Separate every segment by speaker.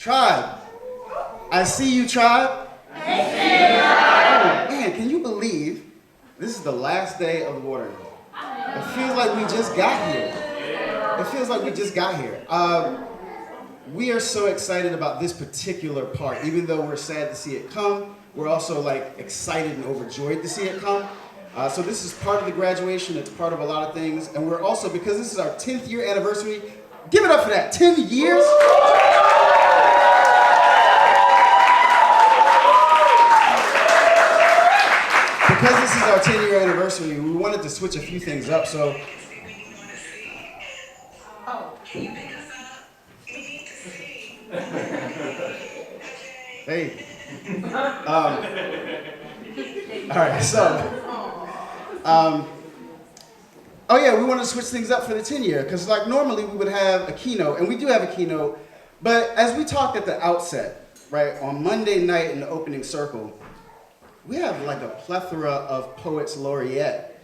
Speaker 1: Tribe. I see you, Tribe.
Speaker 2: I see you, Tribe.
Speaker 1: Oh, man, can you believe this is the last day of the watering hole? It feels like we just got here. It feels like we just got here. We are so excited about this particular part. Even though we're sad to see it come, we're also like excited and overjoyed to see it come. So this is part of the graduation. It's part of a lot of things. And we're also, because this is our 10th year anniversary, give it up for that, 10 years. Because this is our 10-year anniversary, we wanted to switch a few things up, so. Hey. All right, so. Oh yeah, we wanted to switch things up for the 10-year, because like normally we would have a keynote, and we do have a keynote, but as we talked at the outset, right, on Monday night in the opening circle, we have like a plethora of poets laureate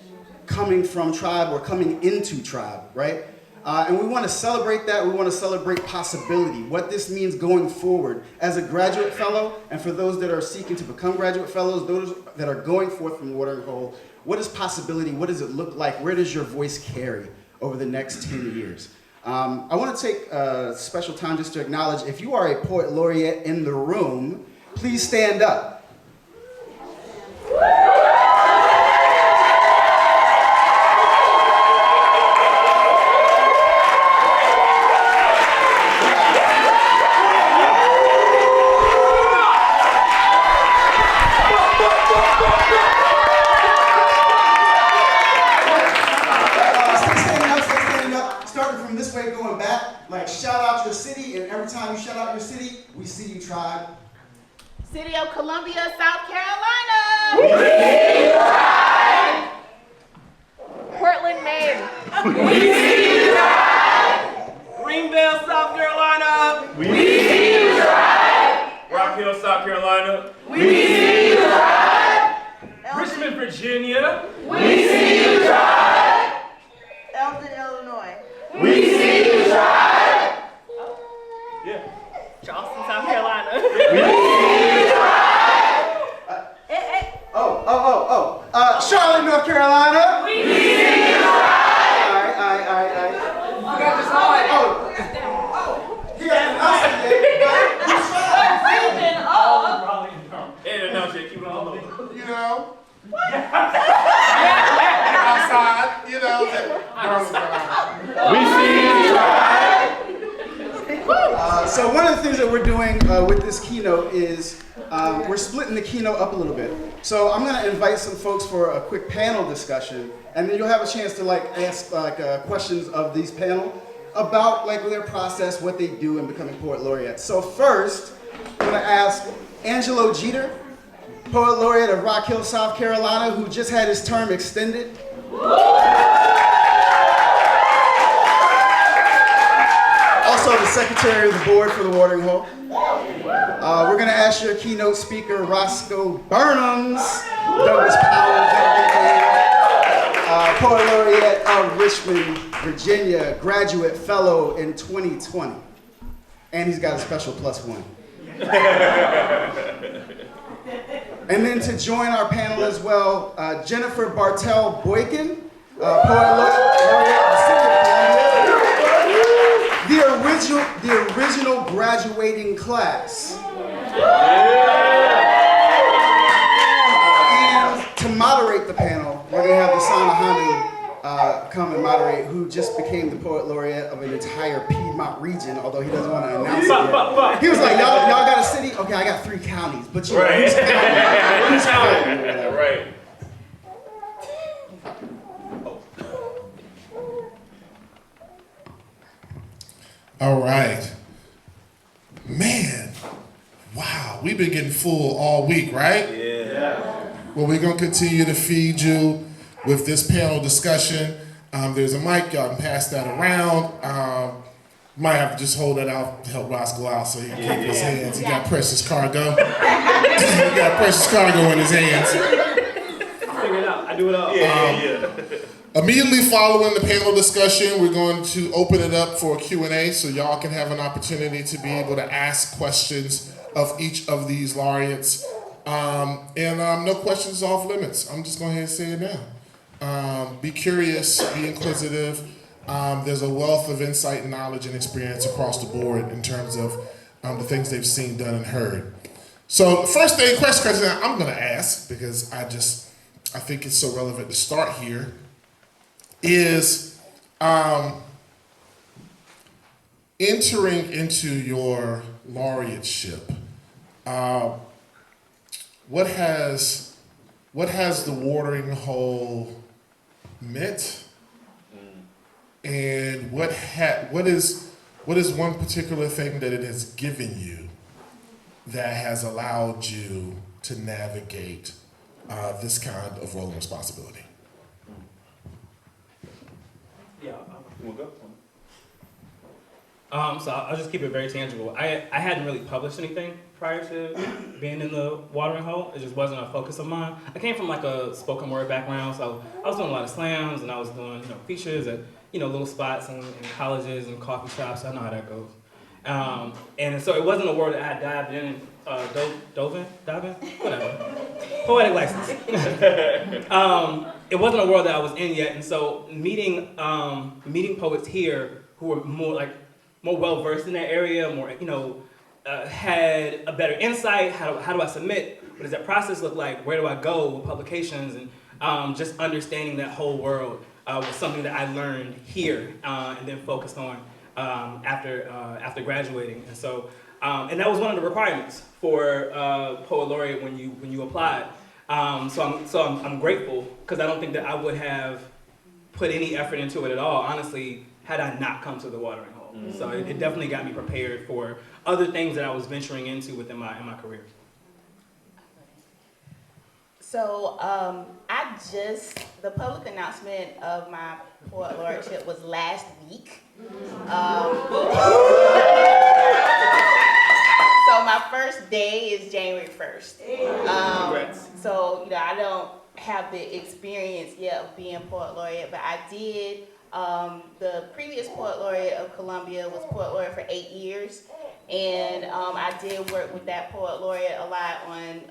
Speaker 1: coming from Tribe or coming into Tribe, right? And we want to celebrate that. We want to celebrate possibility, what this means going forward as a graduate fellow, and for those that are seeking to become graduate fellows, those that are going forth from the watering hole, what is possibility? What does it look like? Where does your voice carry over the next 10 years? I want to take a special time just to acknowledge, if you are a poet laureate in the room, please stand up. We see you, Tribe.
Speaker 2: City of Columbia, South Carolina.
Speaker 3: We see you, Tribe.
Speaker 2: Portland, Maine.
Speaker 3: We see you, Tribe.
Speaker 4: Greenville, South Carolina.
Speaker 3: We see you, Tribe.
Speaker 4: Rock Hill, South Carolina.
Speaker 3: We see you, Tribe.
Speaker 4: Richmond, Virginia.
Speaker 3: We see you, Tribe.
Speaker 2: Elton, Illinois.
Speaker 3: We see you, Tribe.
Speaker 4: Yeah.
Speaker 2: Charleston, South Carolina.
Speaker 3: We see you, Tribe.
Speaker 1: Charlotte, North Carolina.
Speaker 3: We see you, Tribe.
Speaker 1: All right.
Speaker 3: I got this on.
Speaker 1: He got an announcement.
Speaker 4: And announce it, keep it on low.
Speaker 5: You know? Outside, you know.
Speaker 3: We see you, Tribe.
Speaker 1: So one of the things that we're doing with this keynote is we're splitting the keynote up a little bit. So I'm going to invite some folks for a quick panel discussion, and then you'll have a chance to like ask questions of these panel about like their process, what they do in becoming poet laureates. So first, I'm going to ask Angelo Jeter, poet laureate of Rock Hill, South Carolina, who just had his term extended. Also the secretary of the board for the watering hole. We're going to ask your keynote speaker, Roscoe Burnhams, Douglas Powell, poet laureate of Richmond, Virginia, graduate fellow in 2020. And he's got a special +1. And then to join our panel as well, Jennifer Bartell Boykin, poet laureate of the City of Columbia, the original graduating class. And to moderate the panel, we're going to have Lasana Hanu come and moderate, who just became the poet laureate of an entire Piedmont region, although he doesn't want to announce it yet. He was like, y'all got a city? Okay, I got 3 counties, but you know, who's counting? Who's counting?
Speaker 4: Right.
Speaker 5: All right. Man, wow, we've been getting full all week, right?
Speaker 4: Yeah.
Speaker 5: Well, we're going to continue to feed you with this panel discussion. There's a mic, y'all can pass that around. Might have to just hold that out to help Roscoe out so he can keep his hands. He got precious cargo. He got precious cargo in his hands.
Speaker 4: I figure it out. I do it all. Yeah.
Speaker 5: Immediately following the panel discussion, we're going to open it up for a Q&A so y'all can have an opportunity to be able to ask questions of each of these laureates. No questions off limits. I'm just going to say it now. Be curious, be inquisitive. There's a wealth of insight, knowledge, and experience across the board in terms of the things they've seen, done, and heard. So the first question I'm going to ask, because I think it's so relevant to start here, is entering into your laureateship. What has the watering hole meant, and what is one particular thing that it has given you that has allowed you to navigate this kind of role and responsibility?
Speaker 4: Yeah, we'll go. So I'll just keep it very tangible. I hadn't really published anything prior to being in the watering hole. It just wasn't a focus of mine. I came from like a spoken word background, so I was doing a lot of slams and I was doing features at little spots in colleges and coffee shops. I know how that goes. And so it wasn't a word that I dived in, dove in, whatever. Poetic license. It wasn't a world that I was in yet, and so meeting poets here who were more well versed in that area, more had a better insight. How do I submit? What does that process look like? Where do I go with publications? And just understanding that whole world was something that I learned here and then focused on after graduating. And so and that was one of the requirements for Poet Laureate when you applied. So I'm grateful, because I don't think that I would have put any effort into it at all, honestly, had I not come to the watering hole. So it definitely got me prepared for other things that I was venturing into within my career.
Speaker 2: So the public announcement of my Poet Laureateship was last week. So my first day is January 1st. So I don't have the experience yet of being Poet Laureate, but I did. The previous Poet Laureate of Columbia was Poet Laureate for 8 years, and I did work with that Poet Laureate a lot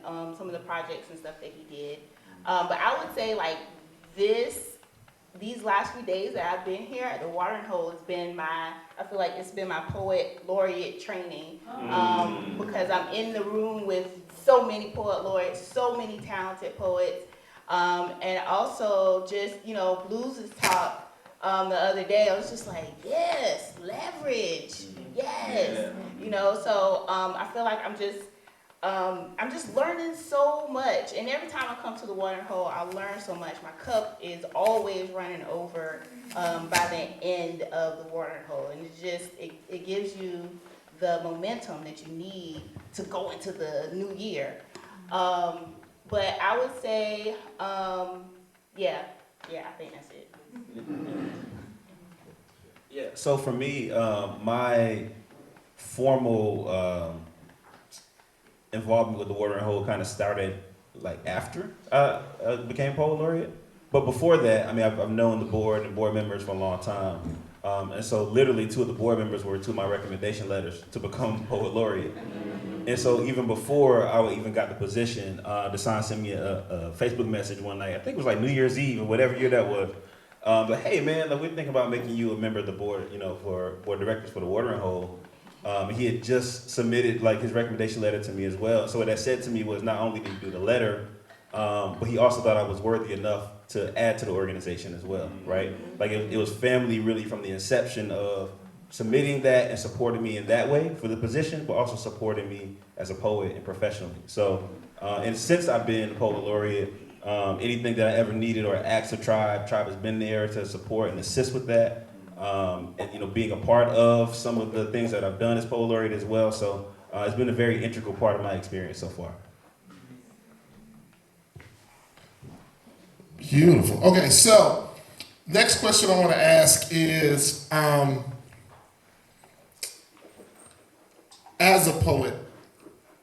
Speaker 2: on some of the projects and stuff that he did. But I would say these last few days that I've been here at the watering hole has been I feel like it's been my Poet Laureate training, because I'm in the room with so many Poet Laureates, so many talented poets, and also just blues is taught. The other day, I was just like, yes, leverage, yes, So I feel like I'm just learning so much, and every time I come to the watering hole, I learn so much. My cup is always running over by the end of the watering hole, and it gives you the momentum that you need to go into the new year. But I would say, yeah, I think that's it.
Speaker 6: Yeah. So for me, my formal involvement with the watering hole kind of started after I became Poet Laureate. But before that, I've known the board and board members for a long time. And so literally 2 of the board members were 2 of my recommendation letters to become Poet Laureate. And so even before I even got the position, Desan sent me a Facebook message one night. I think it was New Year's Eve or whatever year that was. But hey man, we're thinking about making you a member of the board, for board directors for the watering hole. He had just submitted his recommendation letter to me as well. So what that said to me was, not only did he do the letter, but he also thought I was worthy enough to add to the organization as well, right? It was family really from the inception of submitting that and supporting me in that way for the position, but also supporting me as a poet and professionally. So, and since I've been Poet Laureate, anything that I ever needed or asked of Tribe has been there to support and assist with that. And being a part of some of the things that I've done as Poet Laureate as well. So it's been a very integral part of my experience so far.
Speaker 5: Beautiful. Okay, so next question I want to ask is, as a poet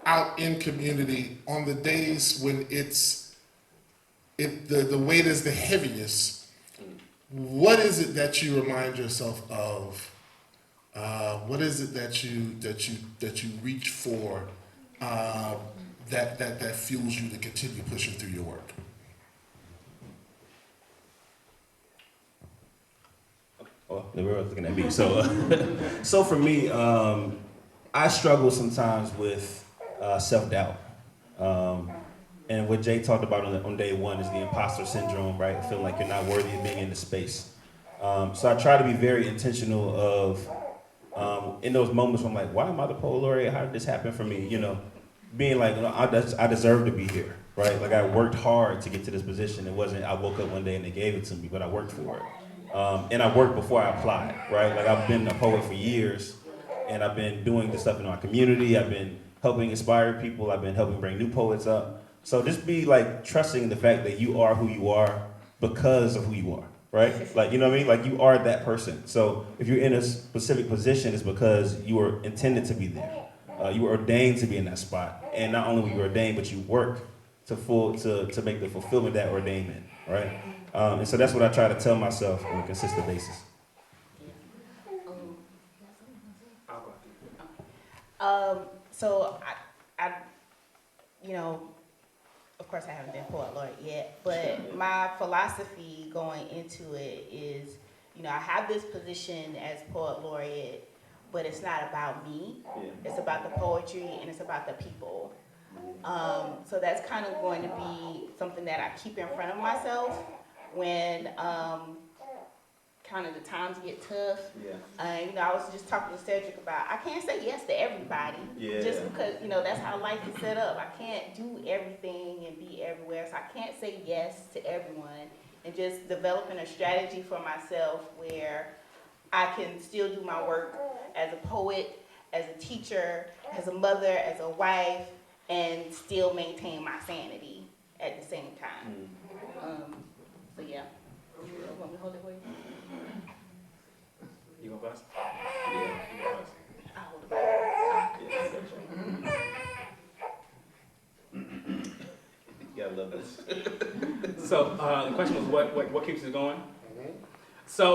Speaker 5: out in community on the days when the weight is the heaviest, what is it that you remind yourself of? What is it that you reach for that fuels you to continue pushing through your work?
Speaker 6: Oh, they were looking at me. So, so for me, I struggle sometimes with self-doubt. And what Jay talked about on day one is the imposter syndrome, right? Feeling like you're not worthy of being in the space. So I try to be very intentional of, in those moments where I'm like, why am I the poet laureate? How did this happen for me? You know, being like, I deserve to be here, right? Like I worked hard to get to this position. It wasn't, I woke up one day and they gave it to me, but I worked for it. And I worked before I applied, right? Like I've been a poet for years and I've been doing this stuff in our community. I've been helping inspire people. I've been helping bring new poets up. So just be like trusting the fact that you are who you are because of who you are, right? Like, you know what I mean? Like you are that person. So if you're in a specific position, it's because you were intended to be there. You were ordained to be in that spot. And not only were you ordained, but you work to make the fulfillment of that ordainment, right? And so that's what I try to tell myself on a consistent basis.
Speaker 2: So I, you know, of course I haven't been poet laureate yet, but my philosophy going into it is, you know, I have this position as poet laureate, but it's not about me. It's about the poetry and it's about the people. So that's kind of going to be something that I keep in front of myself when kind of the times get tough. You know, I was just talking to Cedric about I can't say yes to everybody just because, you know, that's how life is set up. I can't do everything and be everywhere, so I can't say yes to everyone, and just developing a strategy for myself where I can still do my work as a poet, as a teacher, as a mother, as a wife, and still maintain my sanity at the same time. So yeah. You want me to hold it for you?
Speaker 4: You gonna bust?
Speaker 6: Yeah, you got us.
Speaker 2: I'll hold it for you.
Speaker 6: You gotta love this.
Speaker 4: So the question was what keeps us going? So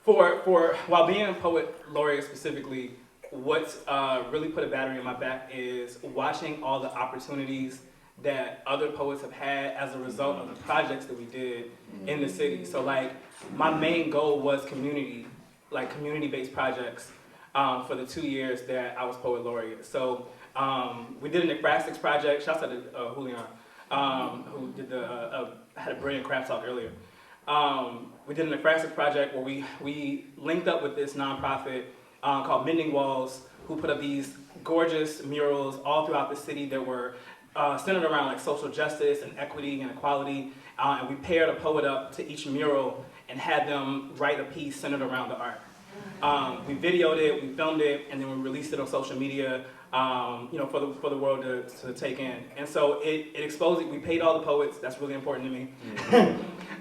Speaker 4: for while being a poet laureate specifically, what's really put a battery in my back is watching all the opportunities that other poets have had as a result of the projects that we did in the city. So like my main goal was community-based projects for the 2 years that I was poet laureate. So we did an acrostics project. Shouts out to Julian, who did had a brilliant craft talk earlier. We did an acrostics project where we linked up with this nonprofit called Mending Walls, who put up these gorgeous murals all throughout the city that were centered around like social justice and equity and equality, and we paired a poet up to each mural and had them write a piece centered around the art. We videoed it, we filmed it, and then we released it on social media, you know, for the world to take in. And so it exposed it. We paid all the poets. That's really important to me.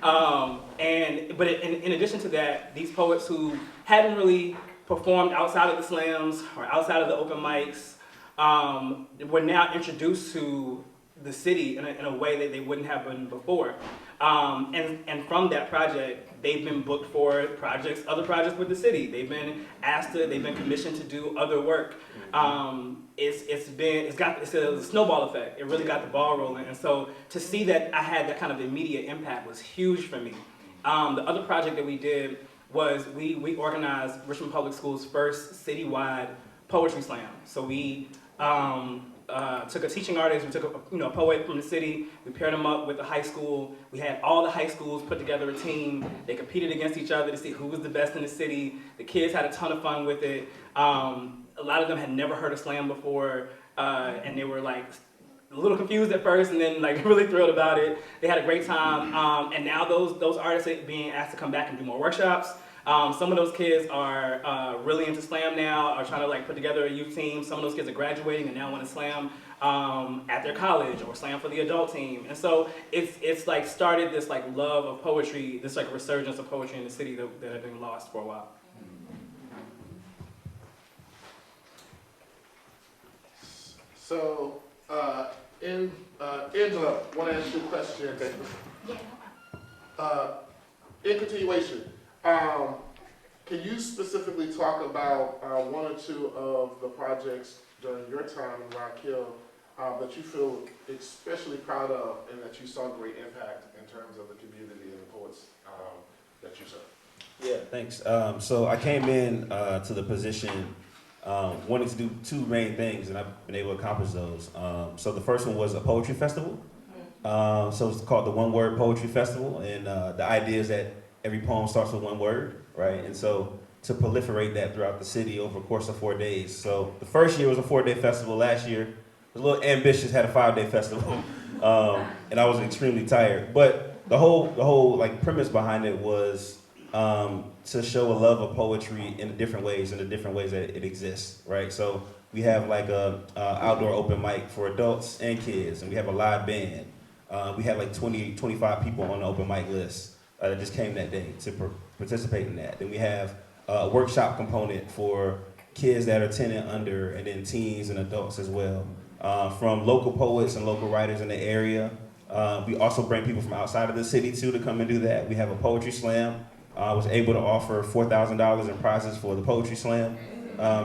Speaker 4: But in addition to that, these poets who hadn't really performed outside of the slams or outside of the open mics, were now introduced to the city in a way that they wouldn't have been before. And from that project, they've been booked for other projects with the city. They've been commissioned to do other work. It's a snowball effect. It really got the ball rolling. And so to see that I had that kind of immediate impact was huge for me. The other project that we did was we organized Richmond Public Schools' first citywide poetry slam. So we took a teaching artist, we took a poet from the city, we paired them up with a high school. We had all the high schools put together a team. They competed against each other to see who was the best in the city. The kids had a ton of fun with it. A lot of them had never heard of slam before, and they were like a little confused at first and then like really thrilled about it. They had a great time, and now those artists are being asked to come back and do more workshops. Some of those kids are really into slam now, are trying to like put together a youth team. Some of those kids are graduating and now want to slam at their college or slam for the adult team. And so it's like started this like love of poetry, this like resurgence of poetry in the city that had been lost for a while.
Speaker 5: So, Angela, want to ask you a question? In continuation, can you specifically talk about one or two of the projects during your time in Rock Hill that you feel especially proud of and that you saw great impact in terms of the community and the poets that you serve?
Speaker 6: Yeah, thanks. So I came in to the position wanting to do two main things, and I've been able to accomplish those. So the first one was a poetry festival. So it's called the One Word Poetry Festival, and the idea is that every poem starts with one word, right? And so to proliferate that throughout the city over a course of 4 days. So the first year was a 4-day festival. Last year was a little ambitious, had a 5-day festival, and I was extremely tired. But the whole like premise behind it was to show a love of poetry in the different ways that it exists, right? So we have like a outdoor open mic for adults and kids, and we have a live band. We had like 25 people on the open mic list that just came that day to participate in that. Then we have a workshop component for kids that are 10 and under, and then teens and adults as well. From local poets and local writers in the area. We also bring people from outside of the city too to come and do that. We have a poetry slam. I was able to offer $4,000 in prizes for the poetry slam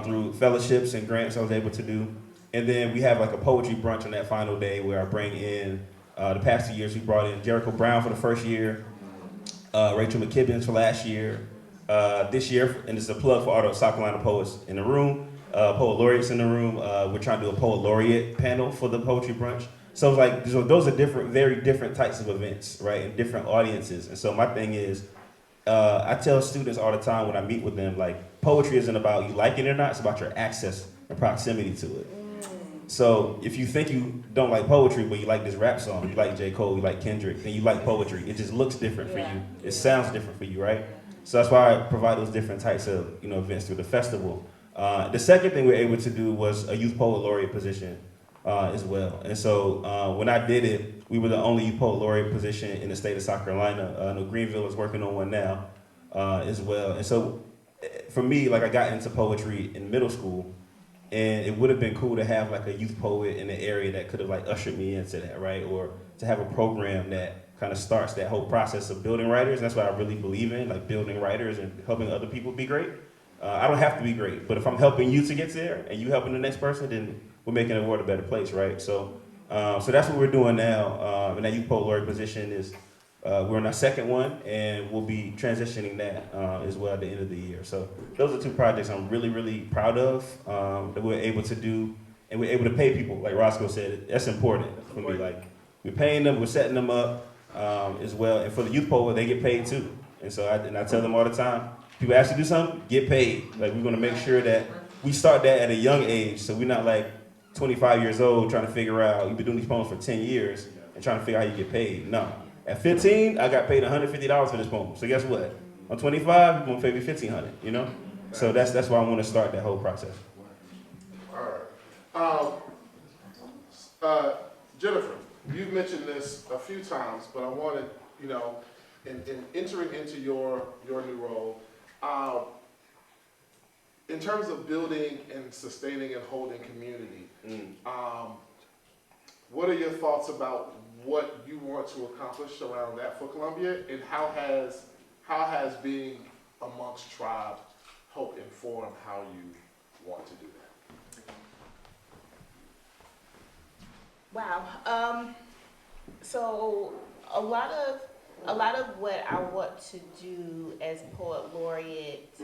Speaker 6: through fellowships and grants I was able to do. And then we have like a poetry brunch on that final day where I bring in, the past 2 years we brought in Jericho Brown for the first year, Rachel McKibbins for last year. This year, and this is a plug for all the South Carolina poets in the room, poet laureates in the room. We're trying to do a poet laureate panel for the poetry brunch. So it's like, those are very different types of events, right, and different audiences. And so my thing is, I tell students all the time when I meet with them, like, poetry isn't about you liking it or not, it's about your access and proximity to it. So if you think you don't like poetry, but you like this rap song, you like J. Cole, you like Kendrick, and you like poetry, it just looks different for you. It sounds different for you, right? So that's why I provide those different types of events through the festival. The second thing we were able to do was a youth poet laureate position as well. And so when I did it, we were the only youth poet laureate position in the state of South Carolina. I know Greenville is working on one now as well. And so for me, like, I got into poetry in middle school, and it would have been cool to have like a youth poet in the area that could have like ushered me into that, right? Or to have a program that kind of starts that whole process of building writers. And that's what I really believe in, like building writers and helping other people be great. I don't have to be great, but if I'm helping you to get there and you helping the next person, then we're making the world a better place, right? So that's what we're doing now. And that youth poet laureate position is, we're in our second one, and we'll be transitioning that as well at the end of the year. So those are two projects I'm really, really proud of that we're able to do, and we're able to pay people. Like Roscoe said, that's important for me. Like, we're paying them, we're setting them up as well. And for the youth poet, they get paid too. And so I tell them all the time, people ask you to do something, get paid. Like, we're gonna make sure that we start that at a young age, so we're not like 25 years old trying to figure out, you've been doing these poems for 10 years and trying to figure out how you get paid. No. At 15, I got paid $150 for this poem. So guess what? On 25, you're gonna pay me $1,500, So that's why I want to start that whole process.
Speaker 5: All right. Jennifer, you've mentioned this a few times, but I wanted, in entering into your new role, in terms of building and sustaining and holding community, what are your thoughts about what you want to accomplish around that for Columbia, and how has being amongst tribe helped inform how you want to do that?
Speaker 2: Wow. So a lot of what I want to do as poet laureate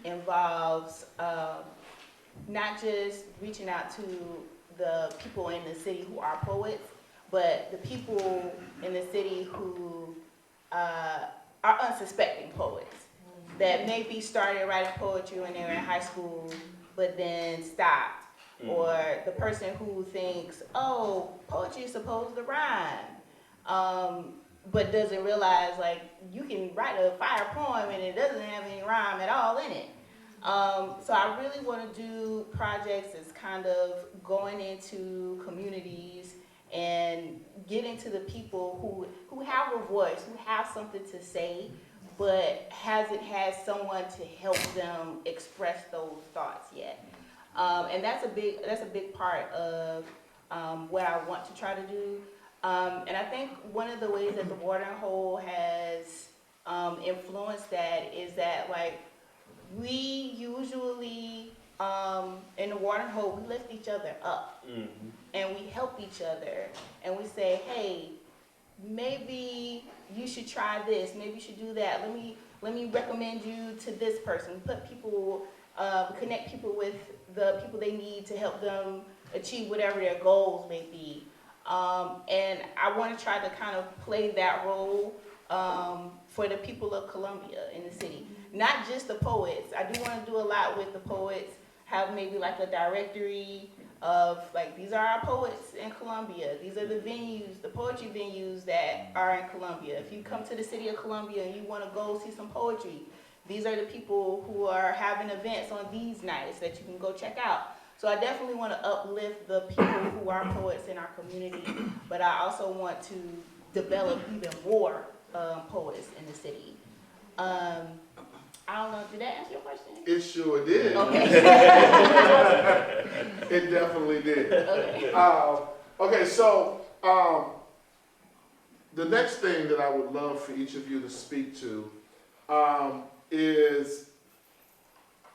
Speaker 2: involves not just reaching out to the people in the city who are poets, but the people in the city who are unsuspecting poets that maybe started writing poetry when they were in high school, but then stopped. Or the person who thinks, oh, poetry is supposed to rhyme, but doesn't realize, like, you can write a fire poem and it doesn't have any rhyme at all in it. So I really want to do projects that's kind of going into communities and getting to the people who have a voice, who have something to say, but hasn't had someone to help them express those thoughts yet. And that's a big part of what I want to try to do. And I think one of the ways that the watering hole has influenced that is that, like, we usually in the watering hole, we lift each other up, and we help each other, and we say, hey, maybe you should try this, maybe you should do that. Let me recommend you to this person. Put people, connect people with the people they need to help them achieve whatever their goals may be. And I want to try to kind of play that role for the people of Columbia in the city. Not just the poets. I do want to do a lot with the poets, have maybe like a directory of, like, these are our poets in Columbia. These are the venues, the poetry venues that are in Columbia. If you come to the city of Columbia and you want to go see some poetry, these are the people who are having events on these nights that you can go check out. So I definitely want to uplift the people who are poets in our community, but I also want to develop even more poets in the city. I don't know, did that answer your question?
Speaker 7: It sure did.
Speaker 2: Okay.
Speaker 7: It definitely did.
Speaker 2: Okay.
Speaker 7: Okay, so the next thing that I would love for each of you to speak to is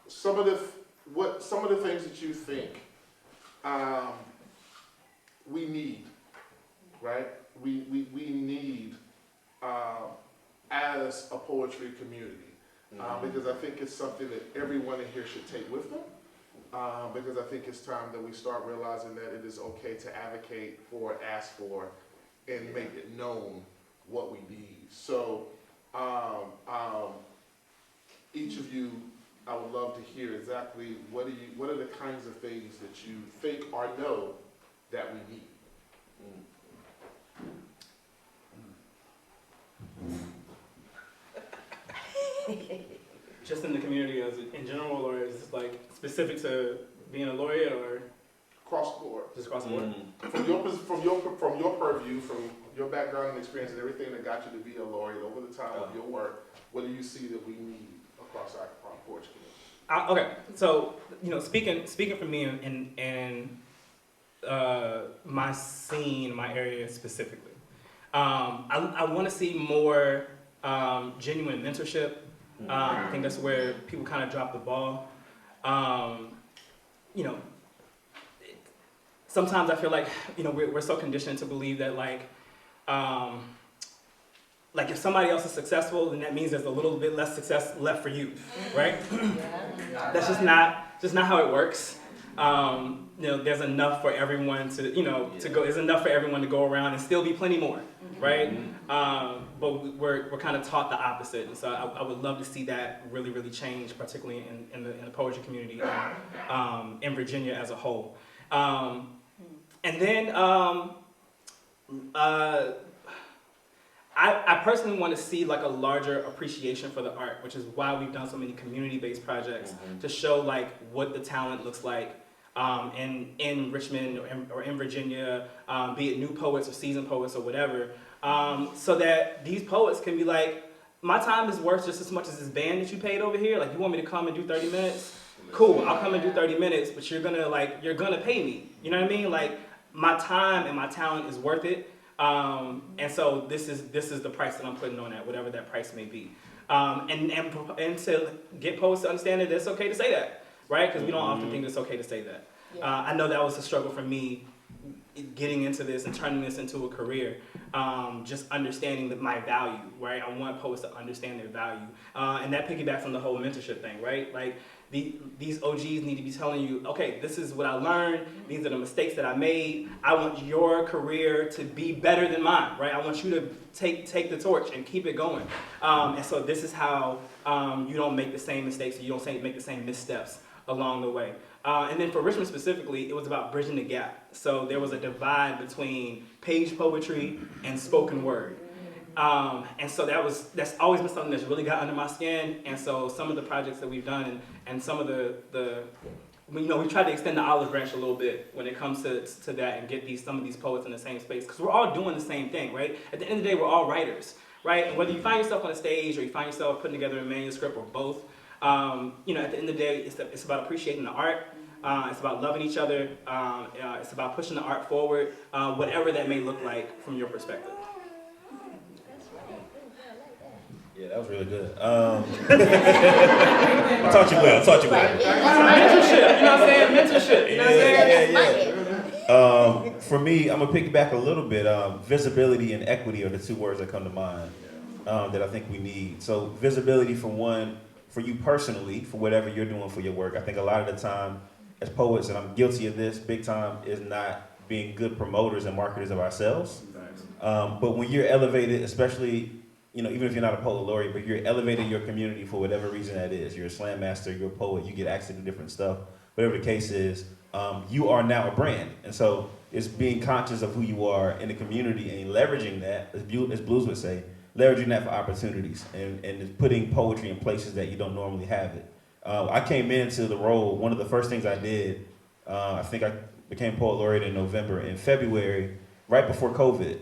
Speaker 7: some of the things that you think we need, right? We need as a poetry community. Because I think it's something that everyone in here should take with them. Because I think it's time that we start realizing that it is okay to advocate for, ask for, and make it known what we need. So each of you, I would love to hear exactly what are the kinds of things that you think or know that we need.
Speaker 4: Just in the community as in general, or is this like specific to being a laureate, or
Speaker 7: Across the board.
Speaker 4: just across the board?
Speaker 7: From your purview, from your background and experience and everything that got you to be a laureate over the time of your work, what do you see that we need across our poetry community?
Speaker 4: Okay, so speaking for me and my scene, my area specifically, I want to see more genuine mentorship. I think that's where people kind of drop the ball. Sometimes I feel like we're so conditioned to believe that like if somebody else is successful, then that means there's a little bit less success left for you, right? That's just not how it works. There's enough for everyone to go. There's enough for everyone to go around and still be plenty more, right? But we're kind of taught the opposite, and so I would love to see that really, really change, particularly in the poetry community in Virginia as a whole. And then I personally want to see like a larger appreciation for the art, which is why we've done so many community-based projects to show like what the talent looks like in Richmond or in Virginia, be it new poets or seasoned poets or whatever, so that these poets can be like, my time is worth just as much as this band that you paid over here. Like, you want me to come and do 30 minutes? Cool, I'll come and do 30 minutes, but you're gonna pay me. You know what I mean? Like, my time and my talent is worth it. And so this is the price that I'm putting on that, whatever that price may be. And to get poets to understand that it's okay to say that, right? Because we don't often think it's okay to say that. I know that was a struggle for me getting into this and turning this into a career, just understanding my value, right? I want poets to understand their value. And that piggybacks on the whole mentorship thing, right? Like, these OGs need to be telling you, okay, this is what I learned, these are the mistakes that I made, I want your career to be better than mine, right? I want you to take the torch and keep it going. And so this is how you don't make the same mistakes, or you don't make the same missteps along the way. And then for Richmond specifically, it was about bridging the gap. So there was a divide between page poetry and spoken word. And so that's always been something that's really got under my skin. And so some of the projects that we've done and some of we tried to extend the olive branch a little bit when it comes to that and get some of these poets in the same space, because we're all doing the same thing, right? At the end of the day, we're all writers, right? And whether you find yourself on a stage or you find yourself putting together a manuscript or both, at the end of the day, it's about appreciating the art, It's about loving each other. It's about pushing the art forward, whatever that may look like from your perspective.
Speaker 6: Yeah, that was really good. I taught you well.
Speaker 4: Mentorship, you know what I'm saying? Mentorship, you know what I'm saying?
Speaker 6: Yeah. For me, I'm gonna piggyback a little bit. Visibility and equity are the two words that come to mind that I think we need. So visibility for one, for you personally, for whatever you're doing for your work. I think a lot of the time, as poets, and I'm guilty of this big time, is not being good promoters and marketers of ourselves. But when you're elevated, especially, you know, even if you're not a poet laureate, but you're elevating your community for whatever reason that is. You're a slam master, you're a poet, you get access to different stuff. Whatever the case is, you are now a brand. And so it's being conscious of who you are in the community and leveraging that, as Blues would say, leveraging that for opportunities and putting poetry in places that you don't normally have it. I came into the role, one of the first things I did, I think I became poet laureate in November. In February, right before COVID,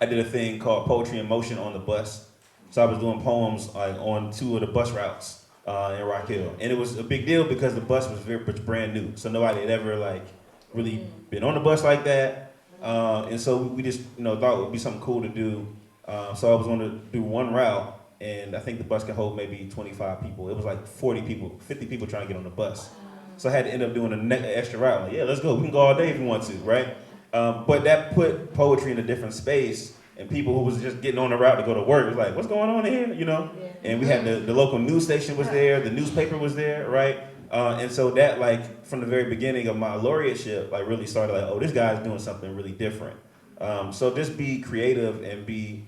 Speaker 6: I did a thing called Poetry in Motion on the bus. So I was doing poems on 2 of the bus routes in Rock Hill. And it was a big deal because the bus was very much brand new. So nobody had ever really been on the bus like that. And so we just thought it would be something cool to do. So I was going to do one route, and I think the bus can hold maybe 25 people. It was like 40 people, 50 people trying to get on the bus. So I had to end up doing an extra route. Like, yeah, let's go. We can go all day if we want to, right? But that put poetry in a different space, and people who was just getting on the route to go to work was like, what's going on here, Yeah. And we had the local news station was there, the newspaper was there, right? And so that, from the very beginning of my laureateship, really started oh, this guy's doing something really different. So just be creative and be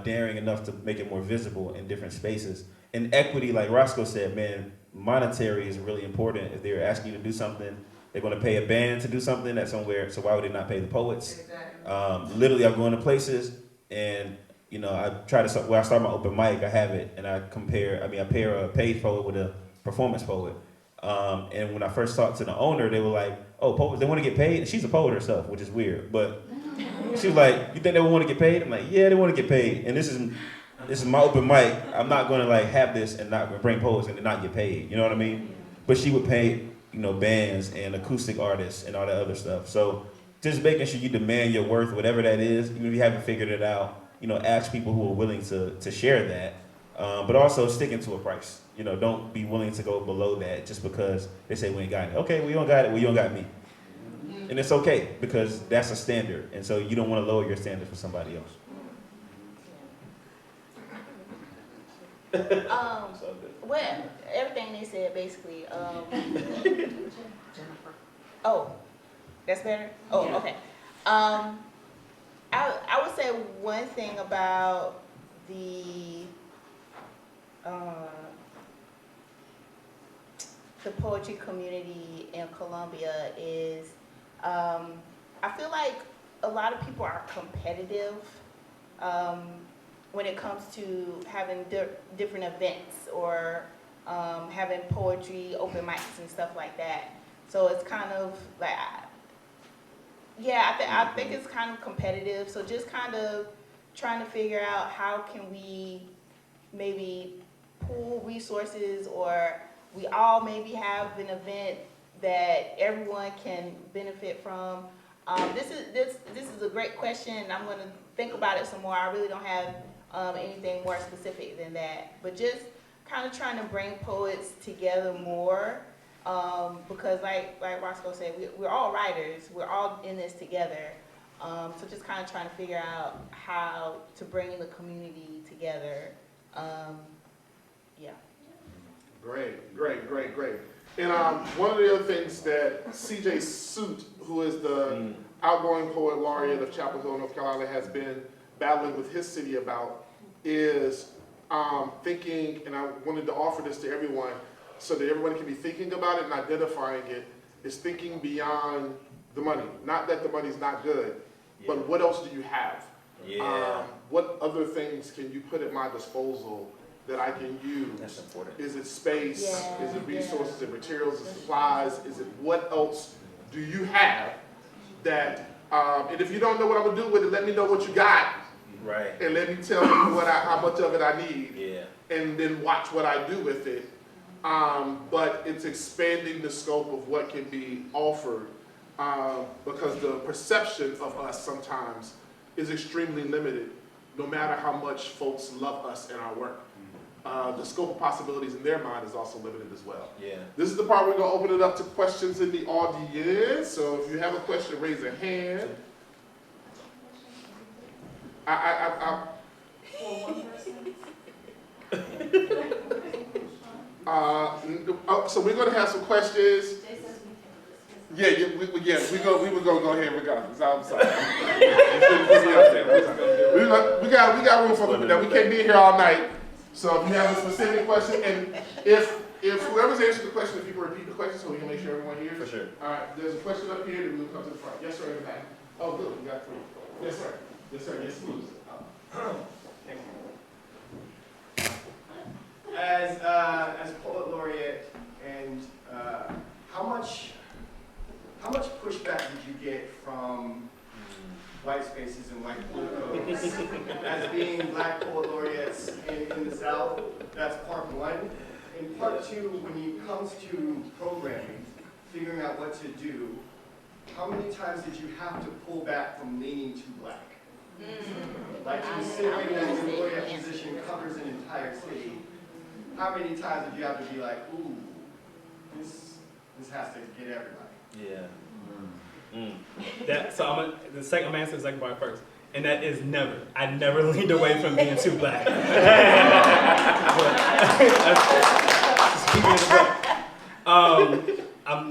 Speaker 6: daring enough to make it more visible in different spaces. And equity, like Roscoe said, man, monetary is really important. If they're asking you to do something, they're going to pay a band to do something that's somewhere, so why would they not pay the poets? Literally, I'm going to places, and I try to, when I start my open mic, I have it, and I pair a paid poet with a performance poet. And when I first talked to the owner, they were like, oh, poets, they want to get paid? And she's a poet herself, which is weird, but she was like, you think they want to get paid? I'm like, yeah, they want to get paid, and this is my open mic. I'm not going to have this and not bring poets and not get paid, you know what I mean? But she would pay bands and acoustic artists and all that other stuff. So just making sure you demand your worth, whatever that is, even if you haven't figured it out, ask people who are willing to share that, but also sticking to a price. Don't be willing to go below that just because they say we ain't got it. Okay, we don't got it, well, you don't got me. And it's okay, because that's a standard, and so you don't want to lower your standard for somebody else.
Speaker 2: Well, everything they said basically. Oh, that's better? Oh, okay. I would say one thing about the poetry community in Columbia is I feel like a lot of people are competitive when it comes to having different events or having poetry, open mics and stuff like that. So it's kind of like, I think it's kind of competitive. So just kind of trying to figure out how can we maybe pool resources, or we all maybe have an event that everyone can benefit from. This is a great question, and I'm going to think about it some more. I really don't have anything more specific than that, but just kind of trying to bring poets together more, because like Roscoe said, we're all writers, we're all in this together, so just kind of trying to figure out how to bring the community together.
Speaker 7: Great. And one of the other things that CJ Suit, who is the outgoing poet laureate of Chapel Hill, North Carolina, has been battling with his city about is thinking, and I wanted to offer this to everyone so that everyone can be thinking about it and identifying it, is thinking beyond the money. Not that the money's not good, but what else do you have? What other things can you put at my disposal that I can use?
Speaker 6: That's important.
Speaker 7: Is it space? Is it resources? Is it materials and supplies? Is it what else do you have that, and if you don't know what I'm gonna do with it, let me know what you got.
Speaker 6: Right.
Speaker 7: And let me tell you how much of it I need.
Speaker 6: Yeah.
Speaker 7: And then watch what I do with it. but it's expanding the scope of what can be offered because the perception of us sometimes is extremely limited, no matter how much folks love us and our work. The scope of possibilities in their mind is also limited as well.
Speaker 6: Yeah.
Speaker 7: This is the part we're gonna open it up to questions in the audience. So if you have a question, raise a hand. So we're gonna have some questions. Yeah, we would go ahead regardless. I'm sorry. we got room for them. We can't be here all night. So if you have a specific question, and if whoever's answering the question, if you can repeat the question so we can make sure everyone hears.
Speaker 6: For sure.
Speaker 7: All right, there's a question up here, then we'll come to the front. Yes, sir, in the back. Oh, good, we got three. Yes, sir. Yes, sir. Yes, please.
Speaker 8: As poet laureate, and how much pushback did you get from white spaces and white politicos as being black poet laureates in the South? That's part one. And part two, when it comes to programming, figuring out what to do, how many times did you have to pull back from leaning too black? Like considering that your laureate position covers an entire city, how many times did you have to be like, ooh, this has to get everybody?
Speaker 6: Yeah.
Speaker 4: So the second answer is the second part first. And that is never. I never leaned away from being too black. Just keeping it in the book.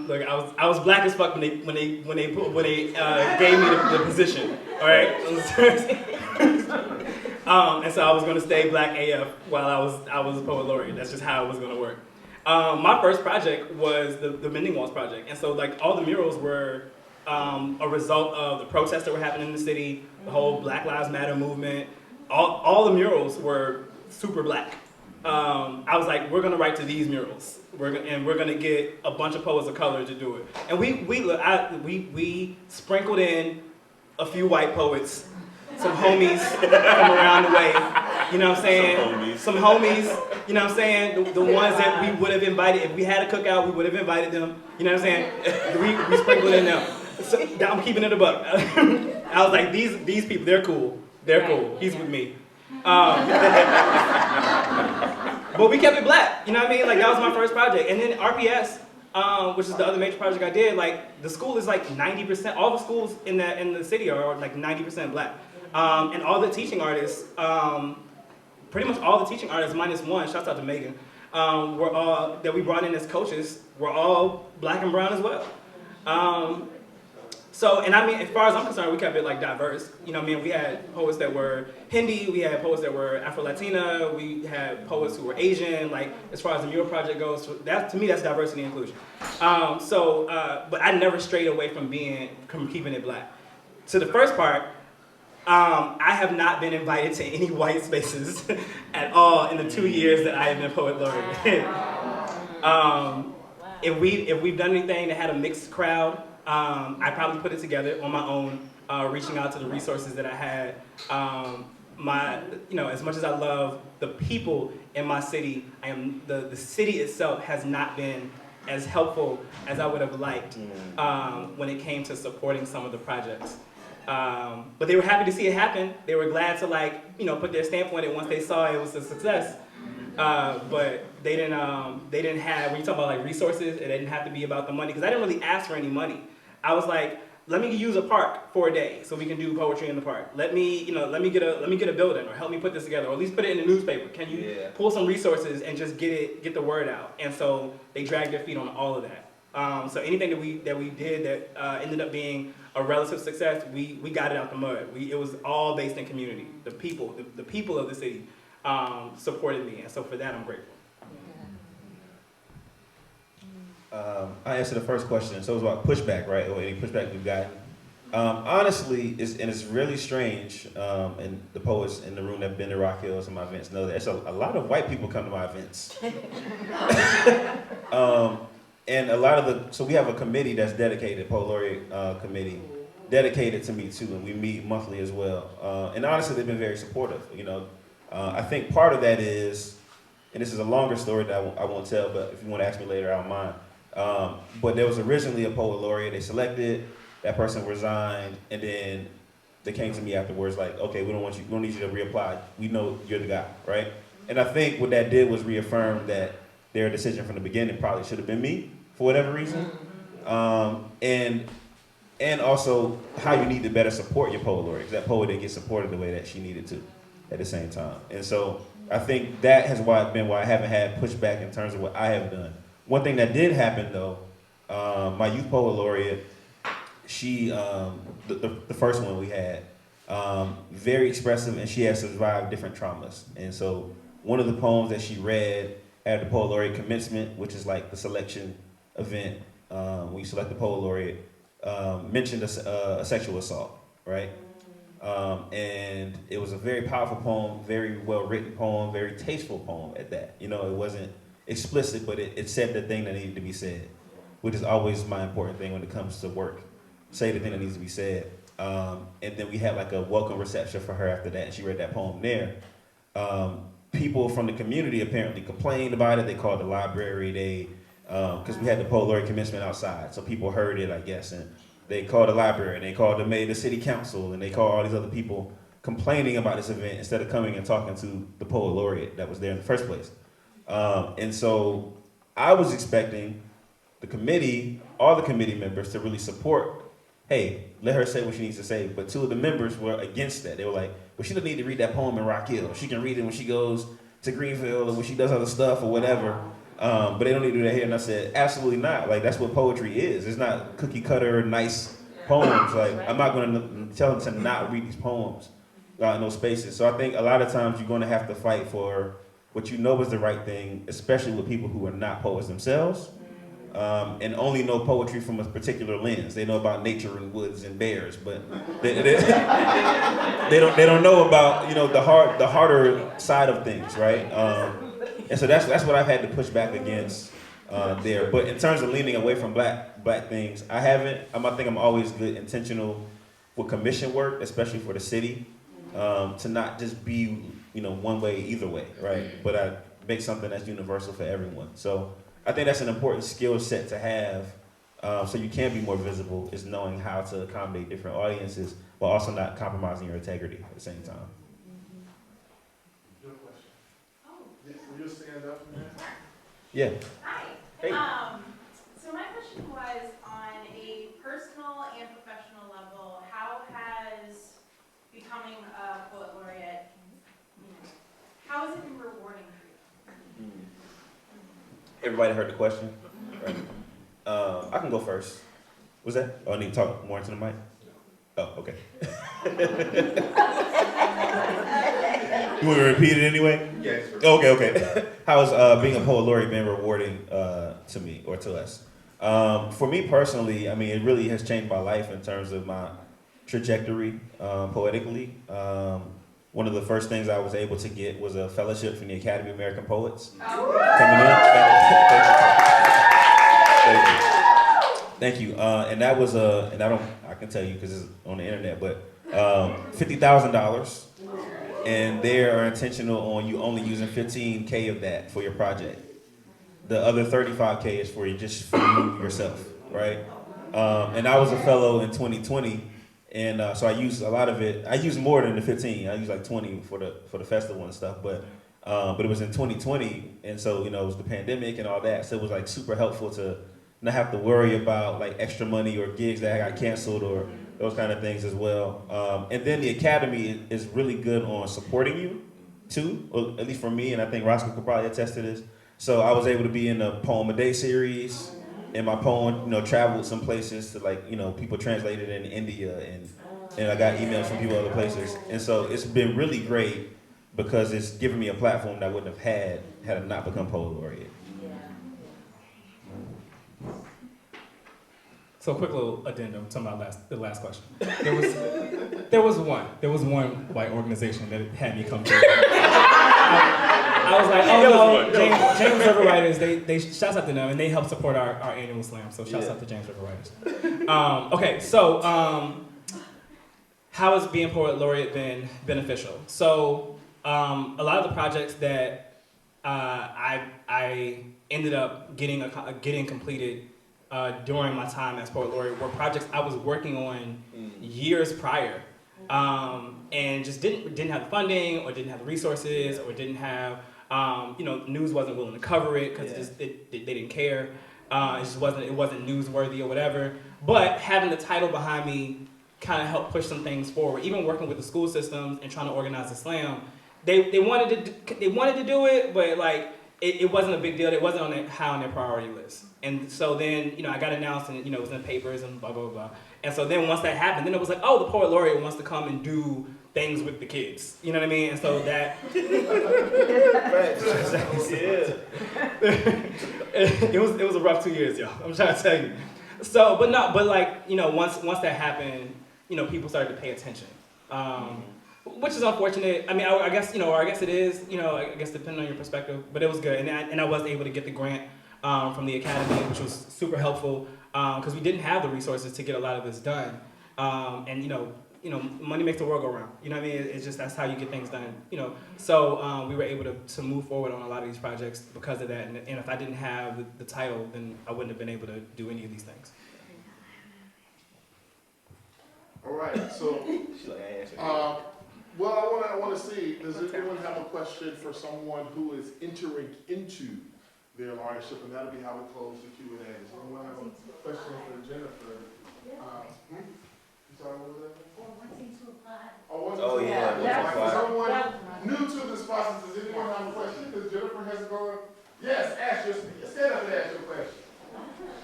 Speaker 4: Look, I was black as fuck when they gave me the position. All right. And so I was gonna stay black AF while I was a poet laureate. That's just how it was gonna work. My first project was the Mending Walls project, and so like all the murals were a result of the protests that were happening in the city, the whole Black Lives Matter movement. All the murals were super black. I was like, we're gonna write to these murals, we're gonna get a bunch of poets of color to do it, and we sprinkled in a few white poets, some homies from around the way, you know what I'm saying? Some homies, you know what I'm saying? The ones that we would have invited, if we had a cookout, we would have invited them, you know what I'm saying? We sprinkled in them. So, I'm keeping it a buck. I was like, these people, they're cool. They're cool. He's with me. But we kept it black, you know what I mean? Like that was my first project. And then RPS, which is the other major project I did, like the school is like 90%, all the schools in the city are like 90% black. And all the teaching artists, pretty much all the teaching artists minus one, shouts out to Megan, were all, that we brought in as coaches, were all black and brown as well. So, and I mean, as far as I'm concerned, we kept it like diverse. You know what I mean? We had poets that were Hindi, we had poets that were Afro-Latina, we had poets who were Asian, like as far as the mural project goes, to me that's diversity and inclusion. But I never strayed away from keeping it black. To the first part, I have not been invited to any white spaces at all in the 2 years that I have been poet laureate. If we've done anything that had a mixed crowd, I probably put it together on my own, reaching out to the resources that I had. As much as I love the people in my city, the city itself has not been as helpful as I would have liked when it came to supporting some of the projects. But they were happy to see it happen. They were glad to put their stamp on it once they saw it was a success. But they didn't have, when you talk about like resources, it didn't have to be about the money, because I didn't really ask for any money. I was like, let me use a park for a day so we can do poetry in the park. Let me get a building, or help me put this together, or at least put it in the newspaper. Can you pull some resources and just get the word out? And so they dragged their feet on all of that. So anything that we did that ended up being a relative success, we got it out the mud. It was all based in community. The people of the city supported me, and so for that I'm grateful.
Speaker 6: I answered the first question, so it was about pushback, right? Or any pushback we've gotten. Honestly, it's really strange, and the poets in the room that have been to Rock Hill, some of my events know that. So a lot of white people come to my events. And a lot of so we have a committee that's dedicated, Poet Laureate committee, dedicated to me too, and we meet monthly as well. And honestly, they've been very supportive. I think part of that is and this is a longer story that I won't tell, but if you want to ask me later, I don't mind. But there was originally a poet laureate they selected, that person resigned, and then they came to me afterwards like, okay, we don't need you to reapply. We know you're the guy, right? And I think what that did was reaffirm that their decision from the beginning probably should have been me for whatever reason. And also how you need to better support your poet laureate, because that poet didn't get supported the way that she needed to at the same time. And so I think that has been why I haven't had pushback in terms of what I have done. One thing that did happen though, my youth poet laureate, she, the first one we had, very expressive, and she has survived different traumas. And so one of the poems that she read at the poet laureate commencement, which is like the selection event, when you select the poet laureate, mentioned a sexual assault, right? And it was a very powerful poem, very well written poem, very tasteful poem at that. You know, it wasn't explicit, but it said the thing that needed to be said, which is always my important thing when it comes to work. Say the thing that needs to be said. And then we had like a welcome reception for her after that, and she read that poem there. People from the community apparently complained about it. They called the library, because we had the poet laureate commencement outside, so people heard it, I guess, and they called the library, and they called the city council, and they called all these other people complaining about this event instead of coming and talking to the poet laureate that was there in the first place. And so I was expecting the committee, all the committee members, to really support, hey, let her say what she needs to say. But two of the members were against that. They were like, well, she doesn't need to read that poem in Rock Hill. She can read it when she goes to Greenville or when she does other stuff or whatever. But they don't need to do that here. And I said, absolutely not. Like, that's what poetry is. It's not cookie cutter, nice poems. Like, I'm not going to tell them to not read these poems in those spaces. So I think a lot of times you're going to have to fight for what you know is the right thing, especially with people who are not poets themselves, and only know poetry from a particular lens. They know about nature and woods and bears, but they don't know about, you know, the harder side of things, right? And so that's what I've had to push back against there. But in terms of leaning away from black things, I haven't. I think I'm always good, intentional with commission work, especially for the city, to not just be, you know, one way, either way, right? But I make something that's universal for everyone. So I think that's an important skill set to have, so you can be more visible, is knowing how to accommodate different audiences, but also not compromising your integrity at the same time.
Speaker 7: Your question. Will you stand up for that?
Speaker 6: Yeah.
Speaker 9: Hi.
Speaker 6: Hey.
Speaker 9: So my question was, on a personal and professional level, how has becoming a poet laureate, how has it been rewarding for you?
Speaker 6: Everybody heard the question? Right. I can go first. What's that? Oh, I need to talk more into the mic? Oh, okay. You want me to repeat it anyway?
Speaker 7: Yes.
Speaker 6: Okay. How's being a poet laureate been rewarding to me or to us? For me personally, I mean, it really has changed my life in terms of my trajectory poetically. One of the first things I was able to get was a fellowship from the Academy of American Poets. Coming in. Thank you. And that was and I can tell you because it's on the internet, but $50,000. And they are intentional on you only using 15K of that for your project. The other 35K is for you, just for you yourself, right? And I was a fellow in 2020. And so I used a lot of it. I used more than the 15. I used like 20 for the festival and stuff. But it was in 2020, and so, you know, it was the pandemic and all that. So it was like super helpful to not have to worry about like extra money or gigs that got canceled or those kind of things as well. And then the Academy is really good on supporting you too, or at least for me. And I think Roscoe could probably attest to this. So I was able to be in the Poem a Day series. And my poem, you know, traveled some places to, like, you know, people translated it in India, and I got emails from people other places. And so it's been really great because it's given me a platform that I wouldn't have had I not become poet laureate.
Speaker 4: So a quick little addendum to the last question. There was one white organization that had me come to. I was like, oh no, James River Writers, they shouts out to them, and they help support our annual slam, so shouts out to James River Writers. Okay, so how has being poet laureate been beneficial? So a lot of the projects that I ended up getting completed during my time as poet laureate were projects I was working on years prior, and just didn't have the funding or didn't have the resources or didn't have news wasn't willing to cover it because they didn't care. It wasn't newsworthy or whatever. But having the title behind me kind of helped push some things forward. Even working with the school systems and trying to organize the slam, they wanted to do it, but like it wasn't a big deal. It wasn't high on their priority list. And so then I got announced and it was in the papers and blah blah blah. And so then once that happened, then it was like, oh, the poet laureate wants to come and do things with the kids. You know what I mean? And so that it was a rough 2 years, y'all. I'm trying to tell you. So, but once that happened, people started to pay attention, which is unfortunate. I mean, I guess it is. I guess depending on your perspective, but it was good, and I was able to get the grant from the academy, which was super helpful because we didn't have the resources to get a lot of this done, and money makes the world go round. You know what I mean? It's just that's how you get things done. So we were able to move forward on a lot of these projects because of that. And if I didn't have the title, then I wouldn't have been able to do any of these things.
Speaker 7: All right, so, well, I want to see, does anyone have a question for someone who is entering into their laureateship? And that'll be how we close the Q&A. Does anyone have a question for Jennifer? Sorry, what was that?
Speaker 10: Wanting to apply.
Speaker 7: Oh, yeah. For someone new to this process, does anyone have a question? Because Jennifer has gone. Yes, stand up and ask your question.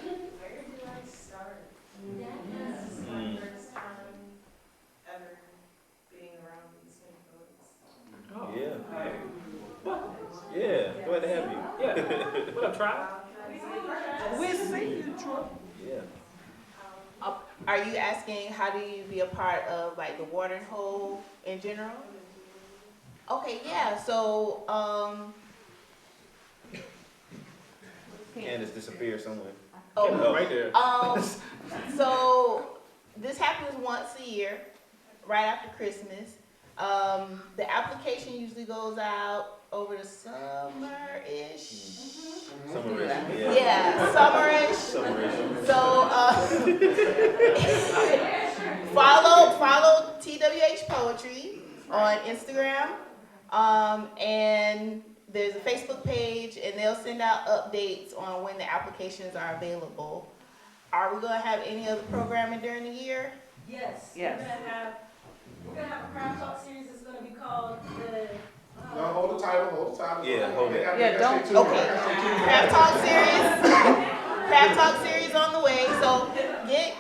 Speaker 9: Where do I start? This is my first time ever being around these many poets.
Speaker 6: Oh. Yeah. Glad to have you.
Speaker 4: Yeah. What up, Tribe?
Speaker 9: We see you, Troy.
Speaker 6: Yeah.
Speaker 2: Are you asking how do you be a part of like the watering hole in general? Okay, yeah. So
Speaker 6: Candace disappeared somewhere.
Speaker 4: Right there.
Speaker 2: So this happens once a year, right after Christmas. The application usually goes out over the summer-ish.
Speaker 6: Summerish.
Speaker 2: Yeah, summer-ish. So follow TWH Poetry on Instagram, and there's a Facebook page, and they'll send out updates on when the applications are available. Are we gonna have any other programming during the year?
Speaker 10: Yes.
Speaker 9: We're gonna have a craft talk series that's gonna be called the.
Speaker 7: No, hold the title.
Speaker 6: Yeah, hold it.
Speaker 2: Okay. Craft talk series on the way. So get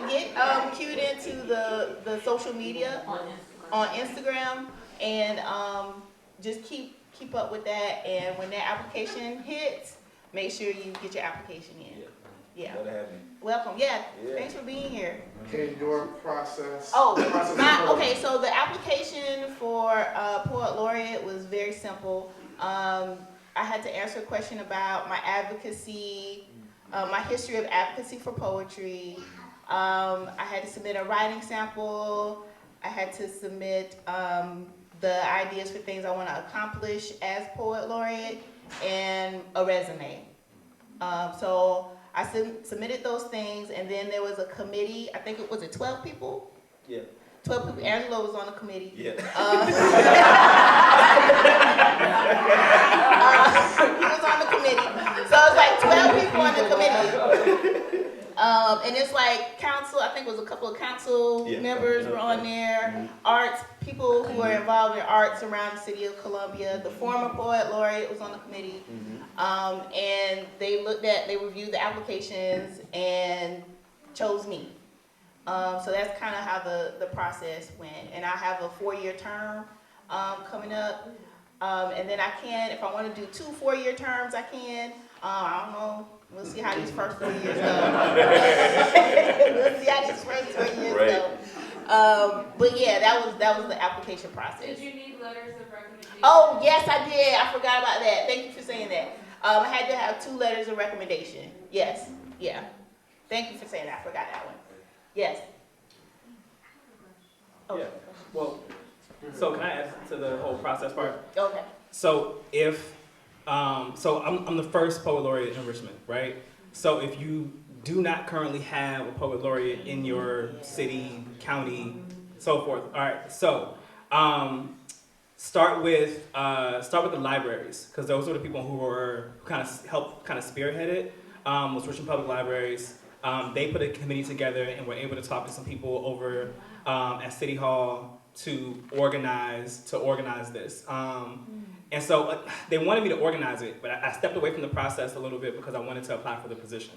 Speaker 2: cued into the social media on Instagram, and just keep up with that. And when that application hits, make sure you get your application in. Yeah.
Speaker 6: Glad to have you.
Speaker 2: Welcome. Yeah. Thanks for being here.
Speaker 7: Okay, your process.
Speaker 2: Okay. So the application for Poet Laureate was very simple. I had to answer a question about my advocacy, my history of advocacy for poetry. I had to submit a writing sample. I had to submit the ideas for things I want to accomplish as Poet Laureate and a resume. So I submitted those things, and then there was a committee. I think it was 12 people.
Speaker 6: Yeah.
Speaker 2: 12 people. Angela was on the committee.
Speaker 6: Yeah.
Speaker 2: He was on the committee. So it's like 12 people on the committee. And it's like council, I think it was a couple of council members were on there. Arts, people who are involved in arts around the city of Columbia. The former Poet Laureate was on the committee. And they reviewed the applications and chose me. So that's kind of how the process went. And I have a 4-year term coming up. And then I can, if I want to do 2 4-year terms, I can. I don't know. We'll see how these first 4 years go. We'll see how these first 4 years go. But yeah, that was the application process.
Speaker 9: Did you need letters of recommendation?
Speaker 2: Oh, yes, I did. I forgot about that. Thank you for saying that. I had to have 2 letters of recommendation. Yes. Yeah. Thank you for saying that. I forgot that one. Yes.
Speaker 4: Yeah. Well, so can I add to the whole process part?
Speaker 2: Okay.
Speaker 4: So if So I'm the first poet laureate in Richmond, right? So if you do not currently have a poet laureate in your city, county, so forth, all right. So start with the libraries, because those were the people who kind of helped spearhead it. Was Richmond Public Libraries. They put a committee together and were able to talk to some people over at City Hall to organize this. And so they wanted me to organize it, but I stepped away from the process a little bit because I wanted to apply for the position.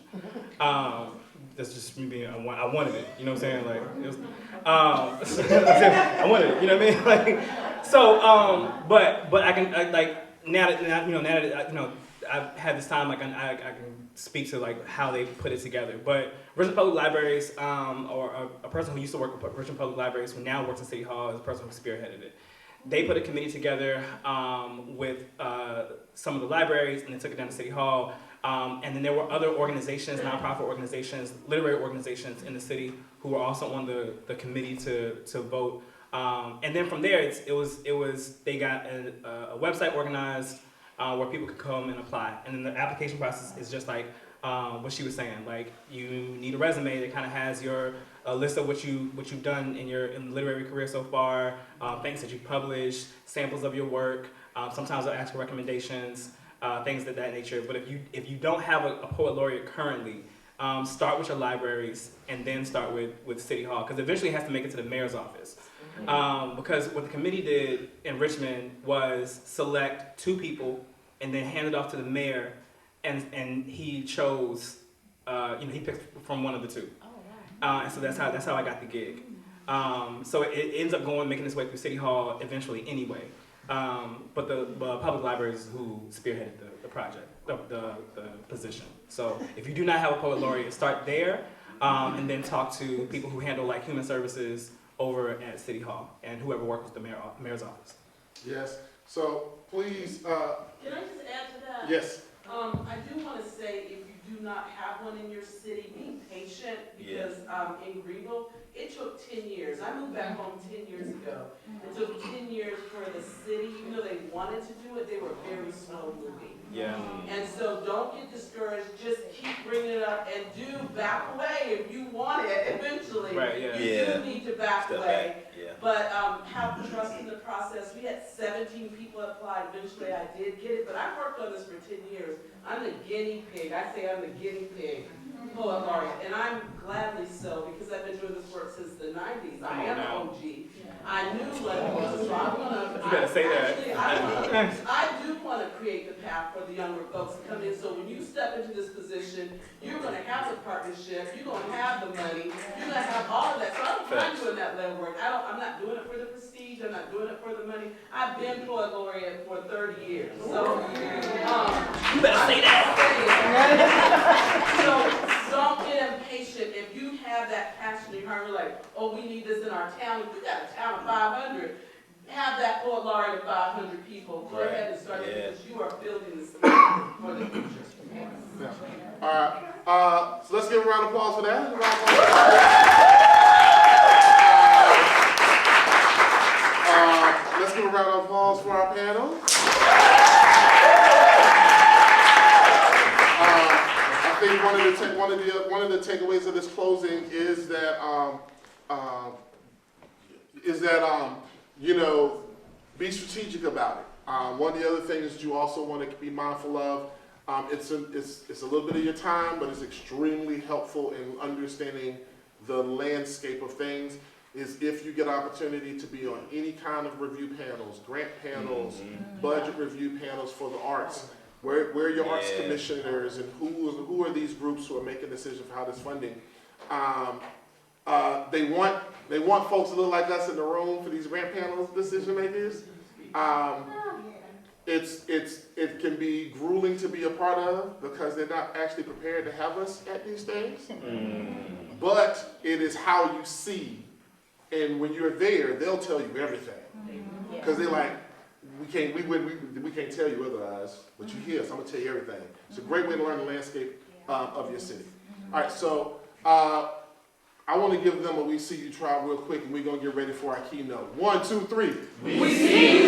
Speaker 4: That's just me being, I wanted it, you know what I'm saying? Like, it was, I wanted it, you know what I mean? Like, so, but I can, now that I've had this time, like, I can speak to, like, how they put it together. But Richmond Public Libraries, or a person who used to work with Richmond Public Libraries, who now works at City Hall, is the person who spearheaded it. They put a committee together with some of the libraries, and they took it down to City Hall. And then there were other organizations, nonprofit organizations, literary organizations in the city who were also on the committee to vote. And then from there, they got a website organized where people could come and apply. And then the application process is just like what she was saying. Like, you need a resume that kind of has a list of what you've done in your literary career so far, things that you've published, samples of your work. Sometimes they'll ask for recommendations, things of that nature. But if you don't have a poet laureate currently, start with your libraries and then start with City Hall, because eventually it has to make it to the mayor's office. Because what the committee did in Richmond was select 2 people and then hand it off to the mayor, and he chose, he picked from one of the 2. And so that's how I got the gig. So it ends up making its way through City Hall eventually anyway. But the public libraries who spearheaded the project, the position. So if you do not have a poet laureate, start there, and then talk to people who handle, like, human services over at City Hall and whoever works with the mayor's office.
Speaker 7: Yes. So please.
Speaker 11: Can I just add to that?
Speaker 7: Yes.
Speaker 11: I do want to say, if you do not have one in your city, be patient, because in Greenville, it took 10 years. I moved back home 10 years ago. It took 10 years for the city, even though they wanted to do it, they were very slow moving.
Speaker 4: Yeah.
Speaker 11: And so don't get discouraged, just keep bringing it up, and do back away if you want it eventually.
Speaker 4: Right, yeah.
Speaker 11: You do need to back
Speaker 6: Step
Speaker 11: away.
Speaker 6: back, yeah.
Speaker 11: But have trust in the process. We had 17 people apply. Eventually I did get it, but I worked on this for 10 years. I'm the guinea pig. I say I'm the guinea pig poet laureate, and I'm gladly so, because I've been doing this work since the 90s. I am an OG. I knew what it was, so I'm gonna.
Speaker 4: You better say that.
Speaker 11: Actually, I do want to create the path for the younger folks to come in. So when you step into this position, you're going to have the partnership. You're going to have the money. You're going to have all of that. So I'm doing that level work. I'm not doing it for the prestige. I'm not doing it for the money. I've been poet laureate for 30 years. So
Speaker 4: you better say that.
Speaker 11: So don't get impatient. If you have that passion in your heart, you're like, oh, we need this in our town. If you got a town of 500, have that poet laureate of 500 people. Go ahead and start it, because you are building the space for the future.
Speaker 7: Yeah. All right. So let's give a round of applause for that. Let's give a round of applause for our panel. I think one of the takeaways of this closing is that be strategic about it. One of the other things that you also want to be mindful of, it's a little bit of your time, but it's extremely helpful in understanding the landscape of things, is if you get opportunity to be on any kind of review panels, grant panels, budget review panels for the arts, where are your arts commissioners, and who are these groups who are making decisions for how this funding? They want folks to look like us in the room for these grant panels decision makers. It can be grueling to be a part of, because they're not actually prepared to have us at these things. But it is how you see, and when you're there, they'll tell you everything, because they're like, we can't tell you otherwise, but you hear us. I'm gonna tell you everything. It's a great way to learn the landscape of your city. All right, so I want to give them a "We See You" trial real quick, and we're gonna get ready for our keynote. 1, 2, 3.
Speaker 11: We see you.